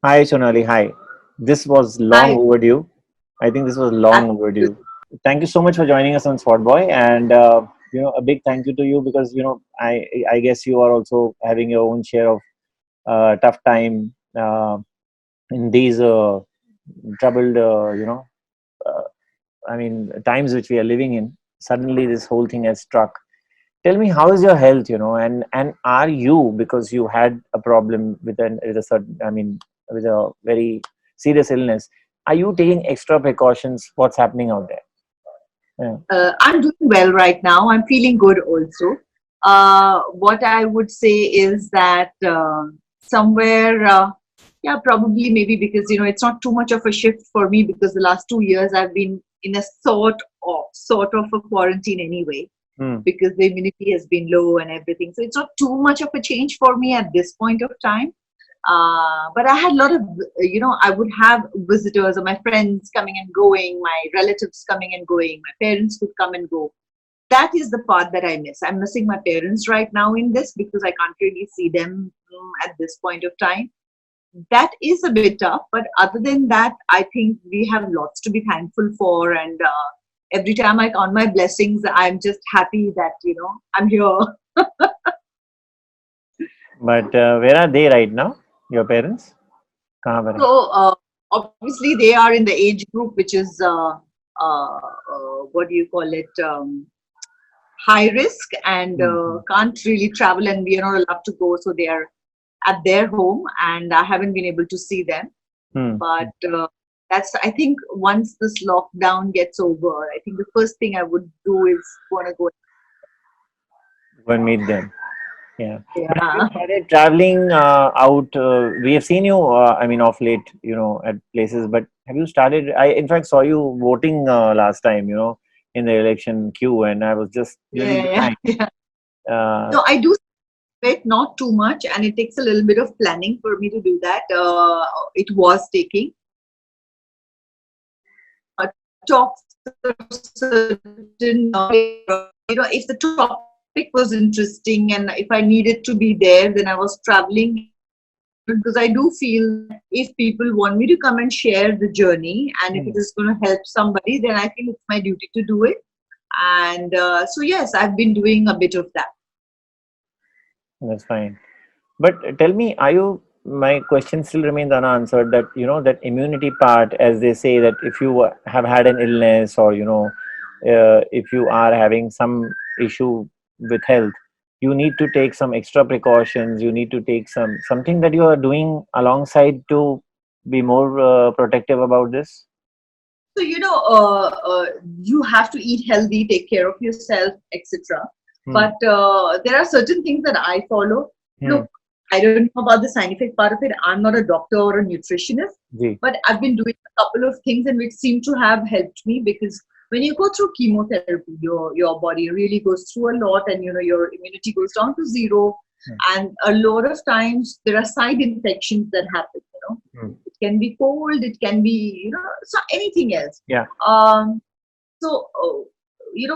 Hi, Sonali. Hi. This was long Hi. overdue. I think this was long Absolutely. overdue. Thank you so much for joining us on SpotboyE, and a big thank you to you because I guess you are also having your own share of tough time in these troubled, uh, times which we are living in. Suddenly, this whole thing has struck. Tell me, how is your health? And are you, because you had a problem with a certain, with a very serious illness, are you taking extra precautions? What's happening out there? Yeah. I'm doing well right now. I'm feeling good also. What I would say is that somewhere, yeah, probably maybe because it's not too much of a shift for me because the last 2 years I've been in a sort of a quarantine anyway Hmm. because the immunity has been low and everything. So it's not too much of a change for me at this point of time. But I had a lot of, I would have visitors or my friends coming and going, my relatives coming and going, my parents would come and go. That is the part that I miss. I'm missing my parents right now in this because I can't really see them at this point of time. That is a bit tough, but other than that, I think we have lots to be thankful for. And every time I count my blessings, I'm just happy that, I'm here. But where are they right now? Your parents? कहाँ पर हैं? So obviously they are in the age group which is what do you call it, high risk and Hmm. Hmm. can't really travel and we are not allowed to go. So they are at their home and I haven't been able to see them. Hmm. But that's I think once this lockdown gets over, I think the first thing I would do is want to go. Go and meet them. Yeah. But have you Yeah. started traveling out? We have seen you, off late, at places. But have you started? I, in fact, saw you voting last time, in the election queue, and I was just a little Yeah. behind. Yeah. Uh, No, I do it, not too much, and it takes a little bit of planning for me to do that. It was taking talks of certain, if the topic was interesting and if I needed to be there, then I was traveling because I do feel if people want me to come and share the journey and if it hmm, is going to help somebody, then I think it's my duty to do it. And so, yes, I've been doing a bit of that. that's fine. But tell me, are you? My question still remains unanswered. That that immunity part, as they say, that if you have had an illness or if you are having some issue with health, you need to take some extra precautions. You need to take something that you are doing alongside to be more protective about this. So, you have to eat healthy, take care of yourself, etc. Hmm. But there are certain things that I follow. Hmm. Look, I don't know about the scientific part of it. I'm not a doctor or a nutritionist, Ji. but I've been doing a couple of things and which seem to have helped me because when you go through chemotherapy, your body really goes through a lot, and your immunity goes down to zero, Hmm. and a lot of times there are side infections that happen. Hmm. It can be cold, it can be so anything else. Yeah. um, so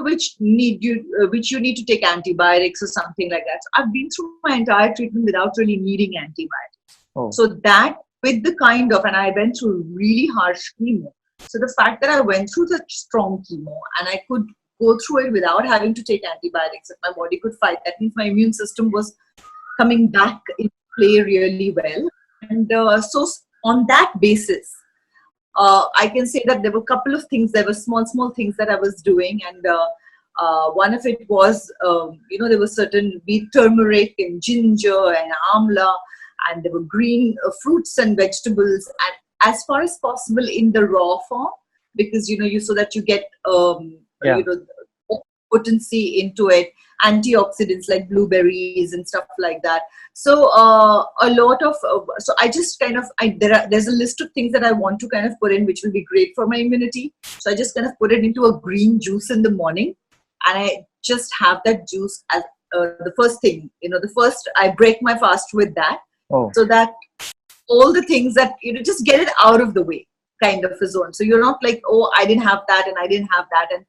which you need to take antibiotics or something like that. So I've been through my entire treatment without really needing antibiotics. Oh. So that with the kind of, and I went through really harsh chemo. So the fact that I went through such strong chemo and I could go through it without having to take antibiotics, and my body could fight, that means my immune system was coming back into play really well. And so on that basis, I can say that there were a couple of things. There were small things that I was doing, and one of it was, there were certain turmeric and ginger and amla, and there were green fruits and vegetables, and as far as possible in the raw form, because you so that you get Yeah. potency into it, antioxidants like blueberries and stuff like that. So a lot of so I just kind of there's a list of things that I want to kind of put in which will be great for my immunity. So I just kind of put it into a green juice in the morning, and I just have that juice as the first thing. The first I break my fast with that, Oh. so that all the things that just get it out of the way, kind of a zone. So you're not like, oh, I didn't have that and I didn't have that, and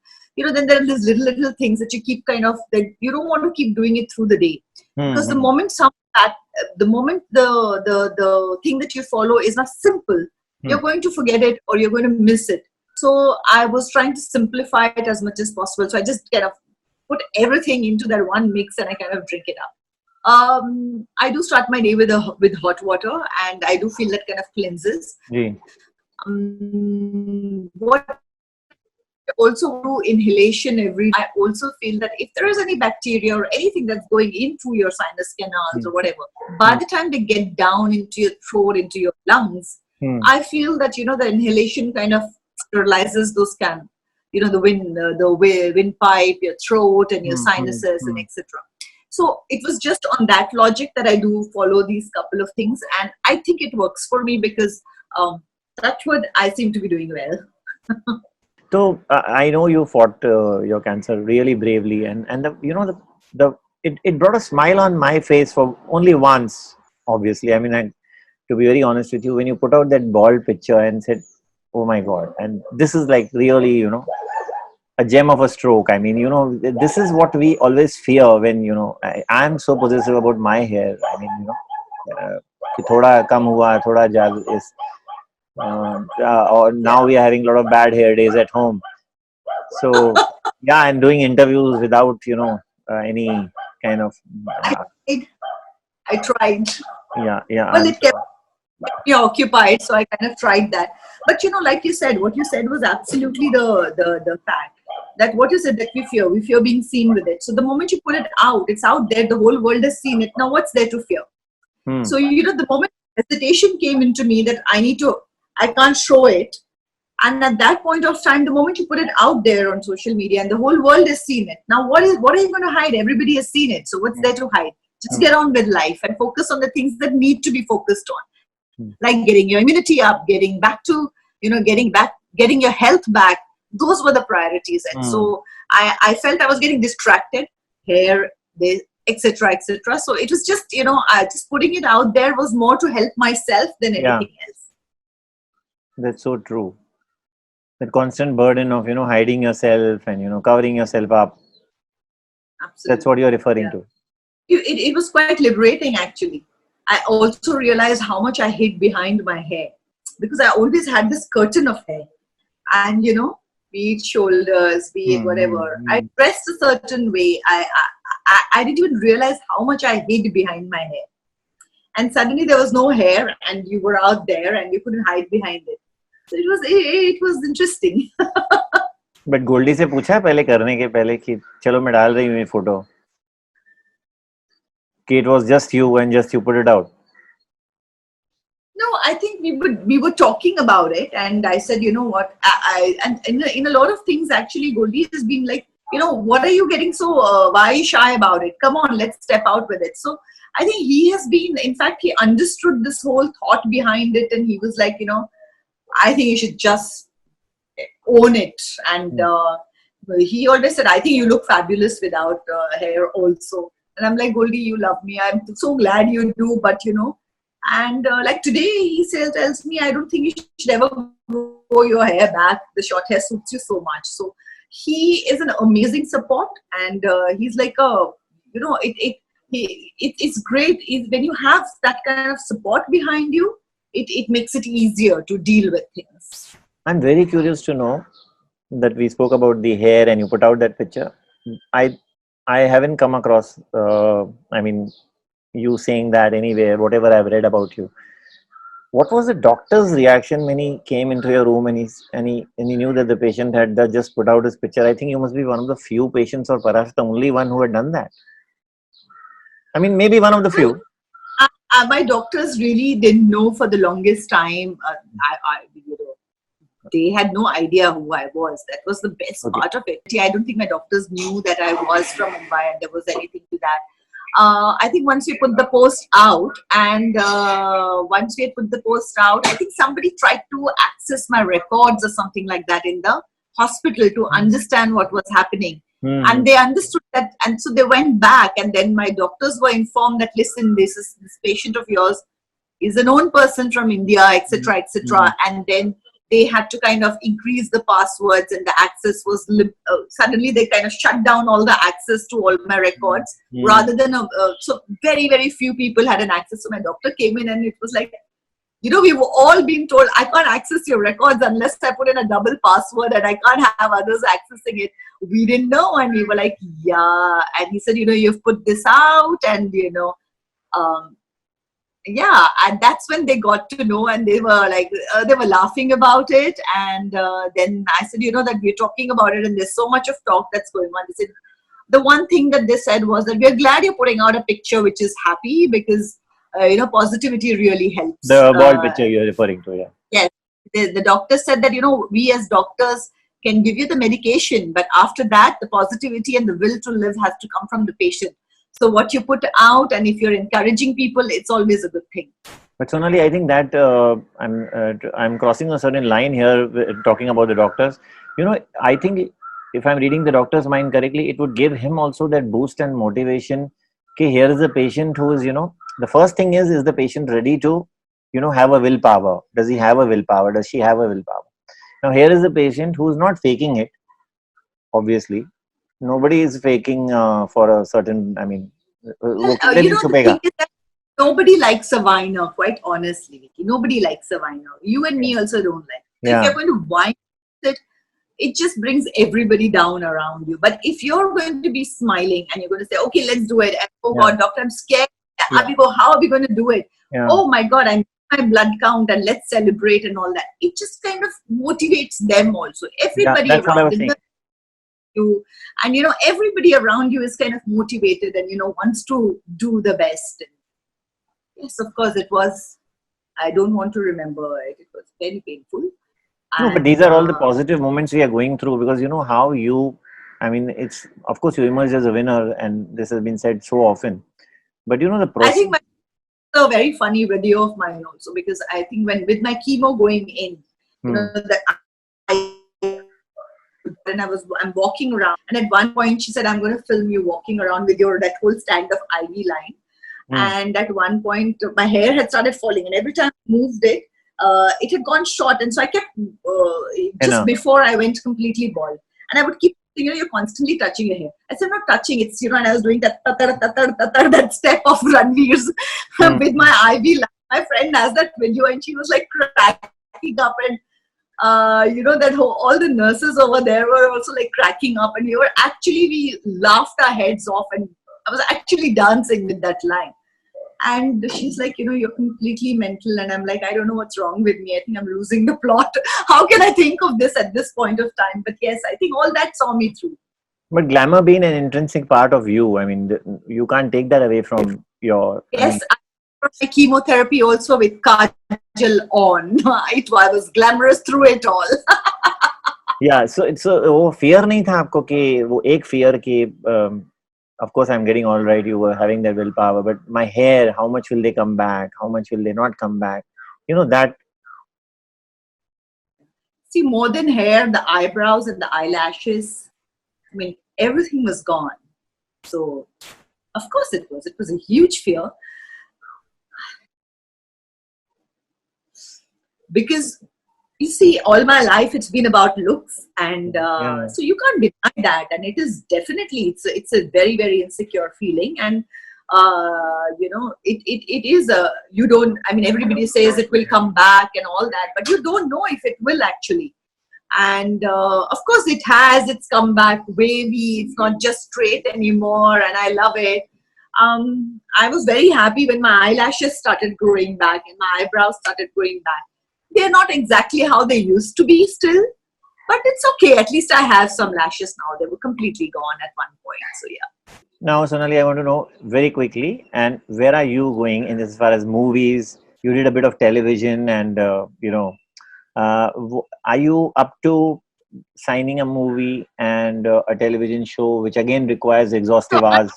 then there are these little things that you keep kind of, that you don't want to keep doing it through the day, Hmm. because the Hmm. moment something that the moment the thing that you follow is not simple, you're going to forget it or you're going to miss it. So I was trying to simplify it as much as possible. So I just kind of put everything into that one mix and I kind of drink it up. I do start my day with hot water, and I do feel that kind of cleanses. What I also do inhalation every day. I also feel that if there is any bacteria or anything that's going in through your sinus canals or whatever, by the time they get down into your throat, into your lungs, I feel that, you know, the inhalation kind of sterilizes those the windpipe, your throat and your sinuses and etc. So it was just on that logic that I do follow these couple of things, and I think it works for me because that's what I seem to be doing well. So I know you fought your cancer really bravely, and it brought a smile on my face for only once. Obviously, I mean, to be very honest with you, when you put out that bald picture and said, "Oh my God," and this is like really, you know, a gem of a stroke. I mean, you know, this is what we always fear when, you know, I am so possessive about my hair. I mean, you know, कि थोड़ा कम हुआ, थोड़ा ज़्यादा is. Or now we are having a lot of bad hair days at home. So yeah, I'm doing interviews without, you know, any kind of. I tried. Yeah. Well, it kept me occupied, so I kind of tried that. But you know, like you said, what you said was absolutely the fact that what you said, that we fear being seen with it. So the moment you put it out, it's out there. The whole world has seen it. Now, what's there to fear? So you know, the moment hesitation came into me that I can't show it. And at that point of time, the moment you put it out there on social media and the whole world has seen it, now what are you going to hide? Everybody has seen it. So what's there to hide? Just get on with life and focus on the things that need to be focused on. Like getting your immunity up, getting back to, you know, getting your health back. Those were the priorities. And so I felt I was getting distracted, hair, etc. So it was just, you know, just putting it out there was more to help myself than anything else. That's so true. That constant burden of, you know, hiding yourself and, you know, covering yourself up. Absolutely. That's what you're referring to. It was quite liberating, actually. I also realized how much I hid behind my hair, because I always had this curtain of hair, and you know, be it shoulders, be it whatever. I dressed a certain way. I didn't even realize how much I hid behind my hair. And suddenly there was no hair and you were out there and you couldn't hide behind it. So it was interesting. But Goldie से पूछा पहले करने के पहले कि चलो मैं डाल रही हूँ ये फोटो, कि it was just you and just you put it out. No, I think we were talking about it, and I said, you know what, and in a lot of things actually, Goldie has been like, you know, what are you getting so why are you shy about it? Come on, let's step out with it. So I think he has been, in fact, he understood this whole thought behind it, and he was like, you know, I think you should just own it. And he always said, I think you look fabulous without hair also. And I'm like, Goldie, you love me. I'm so glad you do, but you know, and like today he tells me, I don't think you should ever grow your hair back. The short hair suits you so much. So he is an amazing support, and he's like a, you know, it's great when you have that kind of support behind you. It makes it easier to deal with things. I'm very curious to know that we spoke about the hair and you put out that picture. I haven't come across I mean, you saying that anywhere, whatever I've read about you. What was the doctor's reaction when he came into your room and he knew that the patient had just put out his picture? I think you must be one of the few patients, or perhaps the only one who had done that. I mean, maybe one of the few. My doctors really didn't know for the longest time. You know, they had no idea who I was. That was the best part of it. I don't think my doctors knew that I was from Mumbai and there was anything to that. I think once we put the post out, and once we had put the post out, I think somebody tried to access my records or something like that in the hospital to understand what was happening. And they understood that, and so they went back, and then my doctors were informed that, listen, this patient of yours is a known person from India, etc., etc. And then they had to kind of increase the passwords, and the access was suddenly they kind of shut down all the access to all my records, rather than so very, very few people had an access. So my doctor came in, and it was like, we were all being told, I can't access your records unless I put in a double password, and I can't have others accessing it. We didn't know, and we were like, yeah. And he said, you've put this out, and yeah, and that's when they got to know, and they were like, they were laughing about it. And then I said, that we're talking about it, and there's so much of talk that's going on. They said, the one thing that they said was that we're glad you're putting out a picture which is happy, because positivity really helps. The ball picture you're referring to, yeah. Yes, the doctor said that we as doctors can give you the medication, but after that, the positivity and the will to live has to come from the patient. So what you put out, and if you're encouraging people, it's always a good thing. But Sonali, I think that I'm crossing a certain line here, talking about the doctors. I think if I'm reading the doctor's mind correctly, it would give him also that boost and motivation. Okay, here is a patient who is, the first thing is the patient ready to, have a willpower? Does he have a willpower? Does she have a willpower? Now, here is a patient who is not faking it, obviously. Nobody is faking for a certain, the thing is that nobody likes a whiner, quite honestly, Vicky. Nobody likes a whiner. You and me also don't like it. Yeah. If you're going to whine it just brings everybody down around you. But if you're going to be smiling and you're going to say, okay, let's do it. And, oh God, doctor, I'm scared. How are we going to do it? Yeah. Oh my God, I'm my blood count, and let's celebrate and all that. It just kind of motivates them also. Everybody around you, and everybody around you is kind of motivated and wants to do the best. And yes, of course, it was. I don't want to remember it. It was very painful. No, but these are all the positive moments we are going through, because how you, it's, of course, you emerged as a winner, and this has been said so often. But the process. I think a very funny video of mine also, because I think with my chemo going in, I'm walking around, and at one point she said, I'm going to film you walking around with that whole stand of IV line. And at one point my hair had started falling, and every time I moved it, it had gone short, and so I kept just before I went completely bald, and I would keep you're constantly touching your hair. I said, I'm not touching it, and I was doing that that step of Ranveer's with my IV line. My friend has that video, and she was like cracking up, and that all the nurses over there were also like cracking up, and we laughed our heads off, and I was actually dancing with that line. And she's like, you're completely mental. And I'm like, I don't know what's wrong with me. I think I'm losing the plot. How can I think of this at this point of time? But yes, I think all that saw me through. But glamour being an intrinsic part of you, you can't take that away from your... Yes, I my chemotherapy also with kajal on. I was glamorous through it all. Yeah, so it's वो fear नहीं था आपको कि वो एक fear कि of course I'm getting all right, you were having that willpower, but my hair, how much will they come back? How much will they not come back? That. See, more than hair, the eyebrows and the eyelashes, everything was gone. So, of course it was. It was a huge fear. Because you see, all my life it's been about looks, and so you can't deny that. And it is definitely it's a very, very insecure feeling, and it is you don't. Everybody says it will come back and all that, but you don't know if it will actually. And of course, it has. It's come back wavy. It's not just straight anymore, and I love it. I was very happy when my eyelashes started growing back and my eyebrows started growing back. They're not exactly how they used to be still, but it's okay. At least I have some lashes now. They were completely gone at one point. So yeah. Now, Sonali, I want to know very quickly, and where are you going in as far as movies? You did a bit of television, and are you up to signing a movie and a television show, which again requires exhaustive hours?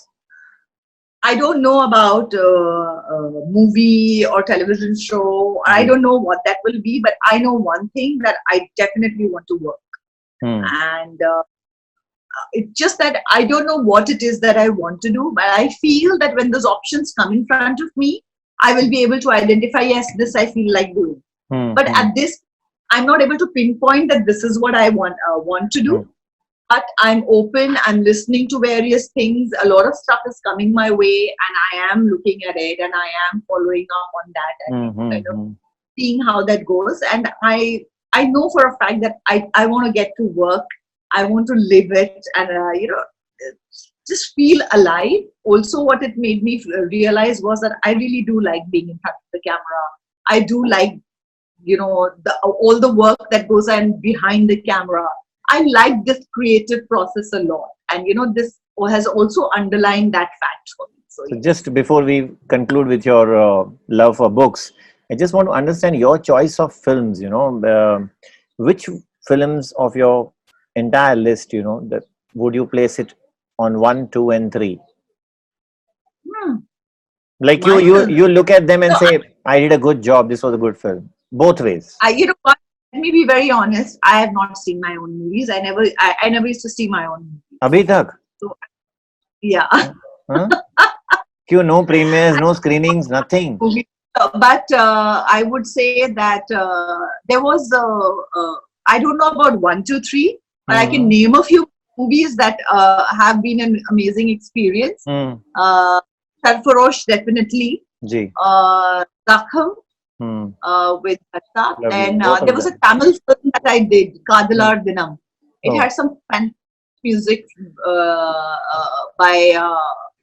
I don't know about a movie or television show. I don't know what that will be, but I know one thing, that I definitely want to work. And it's just that I don't know what it is that I want to do, but I feel that when those options come in front of me, I will be able to identify, yes, this I feel like doing. But at this, I'm not able to pinpoint that this is what I want to do. Mm. But I'm open. I'm listening to various things. A lot of stuff is coming my way, and I am looking at it, and I am following up on that, and kind of Mm-hmm. seeing how that goes. And I know for a fact that I want to get to work. I want to live it, and just feel alive. Also, what it made me realize was that I really do like being in touch with the camera. I do like, all the work that goes on behind the camera. I like this creative process a lot, and this has also underlined that fact for me. So So just before we conclude with your love for books, I just want to understand your choice of films. Which films of your entire list, that would you place it on 1, 2, and 3? hmm, Like you, my you, film. you look at them and So say, "I did a good job. This was a good film." Both ways. you know what? Let me be very honest. I have not seen my own movies. I never used to see my own movies. Abhi tak? So yeah. Huh? क्यों? No premieres, no screenings, nothing. Movie. But I would say that there was I don't know about 1, 2, 3, but I can Mm-hmm. name a few movies that have been an amazing experience. Mm. Sarfarosh, definitely. Ji. Zakham Mm. with Harsha. Lovely. Then Both there of was a them. Tamil film that I did, Mm. Kadalar Dinam. It Oh. had some fantastic music by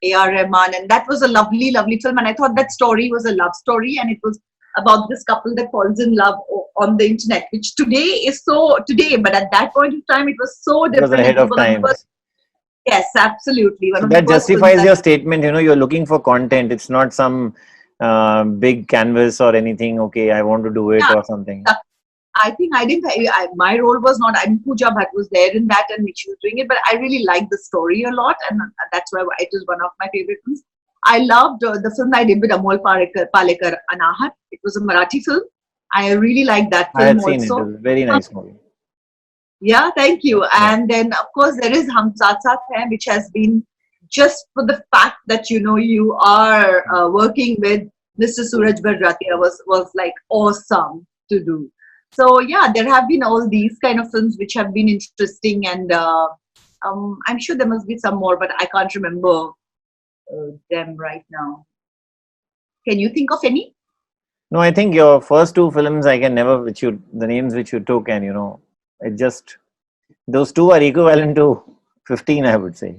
A.R. Rahman, and that was a lovely, lovely film. And I thought that story was a love story, and it was about this couple that falls in love on the internet, which today is so today, but at that point in time, it was so It was different. ahead It was of one of the first. times. Yes, absolutely, one So of the that first films justifies that. your statement. You're looking for content. It's not some big canvas or anything. Okay, I want to do it Yeah, or something. I think I didn't. My role was not. I mean, Pooja Bhatt was there in that, and she was doing it. But I really liked the story a lot, and that's why it is one of my favorite films. I loved the film I did with Amol Palekar, Anahat. It was a Marathi film. I really liked that I film had seen it. It also. was a very nice movie. Yeah, thank you. Yeah. And then, of course, there is Hum Saath Saath Hain, which has been just for the fact that you are working with Mr. Suraj Barjatia was like awesome to do. So yeah, there have been all these kind of films which have been interesting, and I'm sure there must be some more, but I can't remember them right now. Can you think of any? No, I think your first two films I can never, the names which you took, and it just, those two are equivalent to 15, I would say.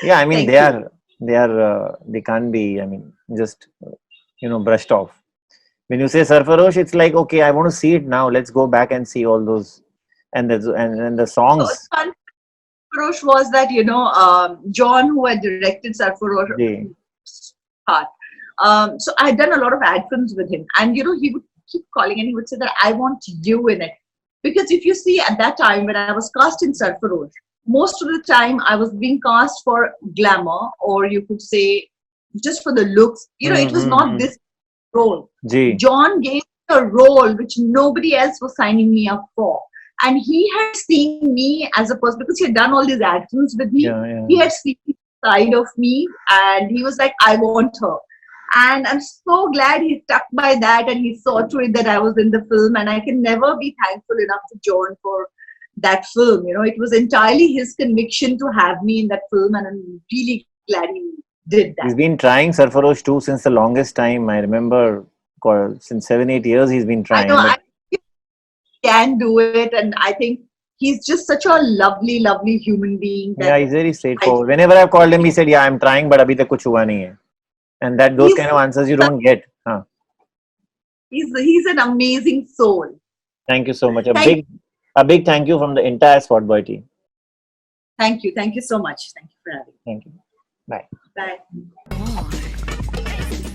Yeah, I mean Thank you. they can't be, I mean, just brushed off. When you say Sarfarosh, it's like, okay, I want to see it now. Let's go back and see all those, and the So songs. Sarfarosh was that John, who had directed Sarfarosh They, part. So I had done a lot of ad films with him, and he would keep calling and he would say that I want you in it, because if you see at that time when I was cast in Sarfarosh, most of the time I was being cast for glamour, or you could say just for the looks. It was not this role. Ji. John gave me a role which nobody else was signing me up for. And he had seen me as a person, because he had done all these ad films with me. Yeah. He had seen the side of me, and he was like, I want her. And I'm so glad he stuck by that, and he saw to it that I was in the film. And I can never be thankful enough to John for that film. It was entirely his conviction to have me in that film, and I'm really glad he did that. He's been trying Sarfarosh too since the longest time. I remember, since 7-8 years he's been I trying. know But I can do it, and I think he's just such a lovely, lovely human being yeah, that he's very I straightforward. Whenever I've called him, he said, "Yeah, I'm trying, but abhi tak kuch hua nahi hai." And those he's kind of answers you don't get. Huh. he's an amazing soul. Thank you so much. Thank A big thank you from the entire SpotboyE team. thank you so much. Thank you for having me. Thank you. Bye. Bye.